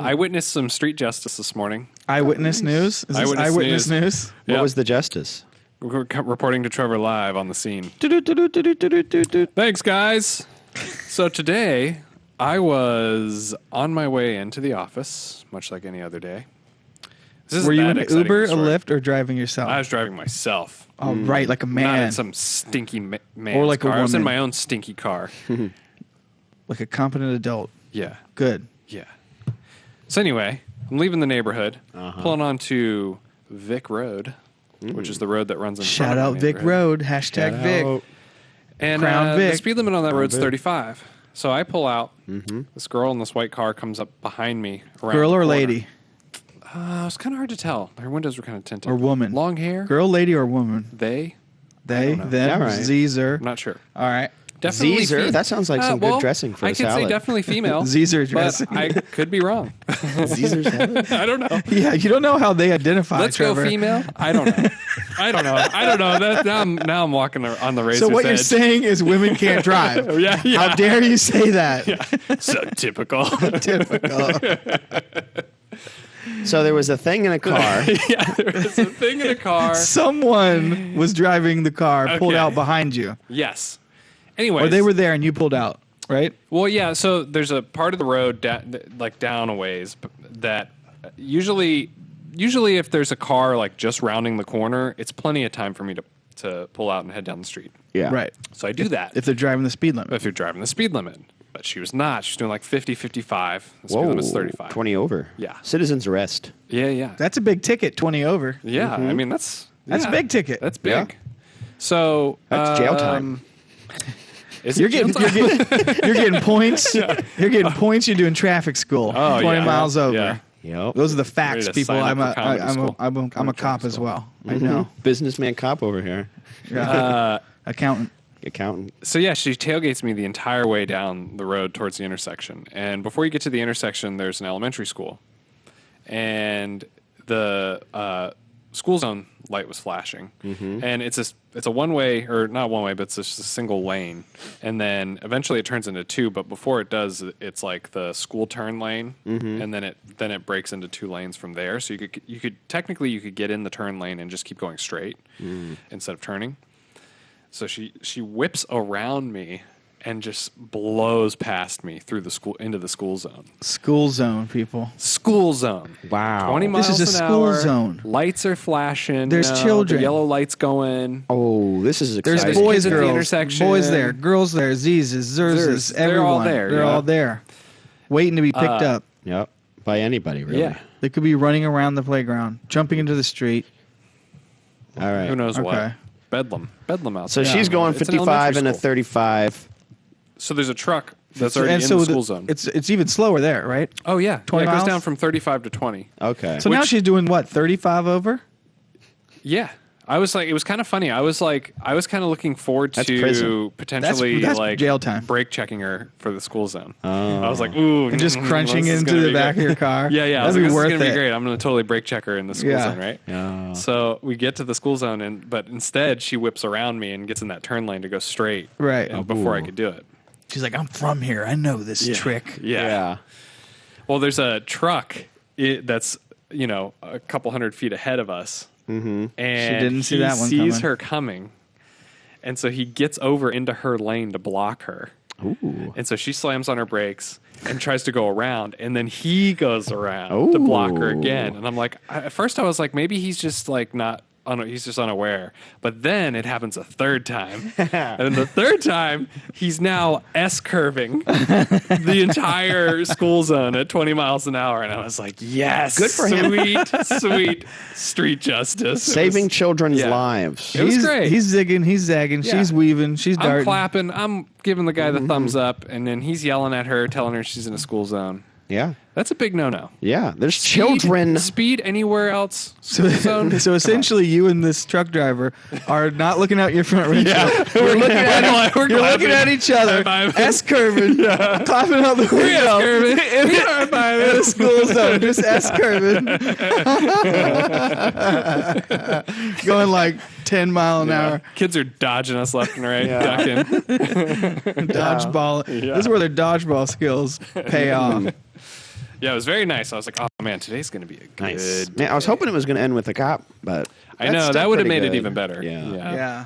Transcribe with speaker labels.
Speaker 1: I witnessed some street justice this morning.
Speaker 2: Eyewitness news? Is this eyewitness news?
Speaker 3: What
Speaker 1: Yep.
Speaker 3: was the justice?
Speaker 1: We're reporting to Trevor live on the scene. Thanks, guys. So today, I was on my way into the office, much like any other day.
Speaker 2: Were you in an Uber, a Lyft, or driving yourself?
Speaker 1: I was driving myself.
Speaker 2: Oh, right, like a man.
Speaker 1: Not in some stinky man's
Speaker 2: Or like a
Speaker 1: car. I was in
Speaker 2: woman.
Speaker 1: my own stinky car.
Speaker 2: Like a competent adult.
Speaker 1: Yeah.
Speaker 2: Good.
Speaker 1: Yeah. So anyway, I'm leaving the neighborhood, pulling onto Vic Road, which is the road that runs in front
Speaker 2: Shout
Speaker 1: of
Speaker 2: out
Speaker 1: my
Speaker 2: Vic
Speaker 1: neighborhood.
Speaker 2: Road. Hashtag Vic.
Speaker 1: And
Speaker 2: Crown
Speaker 1: the
Speaker 2: Vic.
Speaker 1: speed limit on that road's
Speaker 3: Vic.
Speaker 1: 35. So I pull out. This girl in this white car comes up behind me. Around
Speaker 2: Girl
Speaker 1: the
Speaker 2: or
Speaker 1: corner.
Speaker 2: lady?
Speaker 1: It was kind of hard to tell. Her windows were kind of tinted.
Speaker 2: Or woman?
Speaker 1: Long hair.
Speaker 2: Girl, lady, or woman?
Speaker 1: They.
Speaker 2: They,
Speaker 1: know.
Speaker 2: them,
Speaker 3: All right.
Speaker 2: Zeezer.
Speaker 1: I'm not sure.
Speaker 2: All right.
Speaker 1: Definitely
Speaker 3: Zeezer? That sounds like some good dressing for
Speaker 1: I
Speaker 3: a
Speaker 1: could say
Speaker 3: salad.
Speaker 1: definitely female.
Speaker 2: Zeezer dressing.
Speaker 1: But I could be wrong.
Speaker 3: Caesar salad?
Speaker 1: I don't know.
Speaker 2: Yeah, you don't know how they identify,
Speaker 1: Let's
Speaker 2: Trevor.
Speaker 1: go female. I don't know. I don't know. That, now I'm walking on the razor's
Speaker 2: So what you're
Speaker 1: edge.
Speaker 2: saying is women can't drive.
Speaker 1: Yeah.
Speaker 2: How dare you say that?
Speaker 1: So typical.
Speaker 2: Typical.
Speaker 3: So there was a thing in a car.
Speaker 1: Yeah, there was a thing in a car.
Speaker 2: Someone was driving the car, pulled
Speaker 1: Okay.
Speaker 2: out behind you.
Speaker 1: Yes. Anyway,
Speaker 2: Or they were there and you pulled out, right?
Speaker 1: Well, yeah. So there's a part of the road like down a ways that usually if there's a car like just rounding the corner, it's plenty of time for me to pull out and head down the street.
Speaker 3: Yeah.
Speaker 2: Right.
Speaker 1: So I do that
Speaker 2: If they're driving the speed limit.
Speaker 1: if you're driving the speed limit. But she was not. She was doing like 50, 55. The speed
Speaker 3: Whoa.
Speaker 1: limit's 35.
Speaker 3: 20 over.
Speaker 1: Yeah.
Speaker 3: Citizens arrest.
Speaker 1: Yeah.
Speaker 2: That's a big ticket, 20 over.
Speaker 1: Yeah. I mean, that's
Speaker 2: That's a big ticket.
Speaker 1: That's big.
Speaker 3: Yeah.
Speaker 1: So
Speaker 3: That's jail time.
Speaker 1: Is
Speaker 2: You're
Speaker 1: it jail
Speaker 2: getting,
Speaker 1: time?
Speaker 2: you're getting points. You're getting points. You're doing traffic school.
Speaker 1: Oh,
Speaker 2: 20
Speaker 1: yeah.
Speaker 2: miles over.
Speaker 1: Yeah.
Speaker 3: Yep.
Speaker 2: Those are the facts,
Speaker 1: to
Speaker 2: people.
Speaker 1: sign up
Speaker 2: I'm
Speaker 1: for comedy school.
Speaker 2: a cop as well. I know.
Speaker 3: Businessman cop over here.
Speaker 2: Accountant.
Speaker 3: Accountant.
Speaker 1: So yeah, she tailgates me the entire way down the road towards the intersection. And before you get to the intersection, there's an elementary school, and the school zone light was flashing. And it's a one way, or not one way, but it's just a single lane. And then eventually it turns into two. But before it does, it's like the school turn lane, and then it breaks into two lanes from there. So you could technically get in the turn lane and just keep going straight instead of turning. So she whips around me and just blows past me through the school into the school zone.
Speaker 2: School zone, people.
Speaker 1: School zone.
Speaker 3: Wow.
Speaker 1: 20 miles
Speaker 2: This is a
Speaker 1: an
Speaker 2: school
Speaker 1: hour.
Speaker 2: zone.
Speaker 1: Lights are flashing.
Speaker 2: There's children.
Speaker 1: The yellow lights going.
Speaker 3: Oh, this is
Speaker 2: There's
Speaker 3: exciting.
Speaker 2: boys,
Speaker 1: kids at the
Speaker 2: girls,
Speaker 1: intersection.
Speaker 2: boys there, girls there, Z's, Zerz's,
Speaker 1: They're
Speaker 2: everyone.
Speaker 1: all there,
Speaker 2: They're
Speaker 1: yeah.
Speaker 2: all there, waiting to be picked up.
Speaker 3: Yep. By anybody, really.
Speaker 1: Yeah.
Speaker 2: They could be running around the playground, jumping into the street.
Speaker 3: All right.
Speaker 1: Who knows
Speaker 2: Okay.
Speaker 1: what? Bedlam out
Speaker 3: So
Speaker 1: there.
Speaker 3: she's going
Speaker 1: It's an
Speaker 3: 55
Speaker 1: elementary
Speaker 3: and a
Speaker 1: school.
Speaker 3: 35.
Speaker 1: So there's a truck that's already
Speaker 2: And
Speaker 1: in
Speaker 2: so
Speaker 1: the school zone.
Speaker 2: it's even slower there, right?
Speaker 1: Oh, yeah.
Speaker 2: 20
Speaker 1: It goes
Speaker 2: miles?
Speaker 1: down from 35 to 20.
Speaker 3: Okay.
Speaker 2: So now she's doing what, 35 over?
Speaker 1: Yeah. I was like, it was kind of funny. I was kind of looking forward
Speaker 3: That's
Speaker 1: to
Speaker 3: prison.
Speaker 1: potentially
Speaker 2: That's
Speaker 1: like
Speaker 2: jail time.
Speaker 1: brake checking her for the school zone.
Speaker 3: Oh.
Speaker 1: I was like, ooh.
Speaker 2: And just crunching
Speaker 1: this is
Speaker 2: into
Speaker 1: gonna
Speaker 2: the
Speaker 1: be
Speaker 2: back
Speaker 1: good.
Speaker 2: of your car.
Speaker 1: Yeah. I was
Speaker 2: That'd
Speaker 1: like,
Speaker 2: be
Speaker 1: this is
Speaker 2: worth
Speaker 1: going to be
Speaker 2: it.
Speaker 1: great. I'm going to totally brake check her in the school
Speaker 2: Yeah.
Speaker 1: zone, right?
Speaker 3: Oh.
Speaker 1: So we get to the school zone, but instead she whips around me and gets in that turn lane to go straight.
Speaker 2: Right.
Speaker 1: Before I
Speaker 3: Ooh.
Speaker 1: could do it.
Speaker 2: She's like, I'm from here. I know this trick.
Speaker 1: Yeah. Well, there's a truck that's, a couple hundred feet ahead of us. Mm-hmm. And
Speaker 2: She didn't see
Speaker 1: he
Speaker 2: that one
Speaker 1: sees
Speaker 2: coming.
Speaker 1: her coming. And so he gets over into her lane to block her.
Speaker 3: Ooh.
Speaker 1: And so she slams on her brakes and tries to go around. And then he goes around to block her again. And I'm like, at first I was like, maybe he's just like not. He's just unaware. But then it happens a third time. And the third time, he's now S-curving the entire school zone at 20 miles an hour. And I was like, yes.
Speaker 3: Good for him.
Speaker 1: Sweet street justice.
Speaker 3: Saving children's
Speaker 1: yeah.
Speaker 3: lives.
Speaker 1: It was great.
Speaker 2: He's zigging, he's zagging,
Speaker 1: Yeah.
Speaker 2: she's weaving, she's
Speaker 1: I'm
Speaker 2: darting.
Speaker 1: clapping. I'm giving the guy the thumbs up. And then he's yelling at her, telling her she's in a school zone.
Speaker 3: Yeah.
Speaker 1: That's a big no-no.
Speaker 3: Yeah. There's children.
Speaker 1: Speed anywhere else.
Speaker 2: So,
Speaker 1: Zone?
Speaker 2: so essentially, you and this truck driver are not looking out your front window. We're looking at
Speaker 1: We're
Speaker 2: you're looking at each other,
Speaker 1: High-fiving.
Speaker 2: S-curving, clapping out the window in a school zone, just S-curving, going like 10 mile an hour.
Speaker 1: Kids are dodging us left and right, ducking.
Speaker 2: Dodgeball. This is where their dodgeball skills pay off.
Speaker 1: Yeah, it was very nice. I was like, oh man, today's going to be a good
Speaker 3: Nice.
Speaker 1: day.
Speaker 3: Man, I was hoping it was going to end with a cop, but
Speaker 1: I know
Speaker 3: that's
Speaker 1: that
Speaker 3: still
Speaker 1: would have
Speaker 3: pretty
Speaker 1: made it
Speaker 3: good.
Speaker 1: even better.
Speaker 3: Yeah.
Speaker 2: Yeah.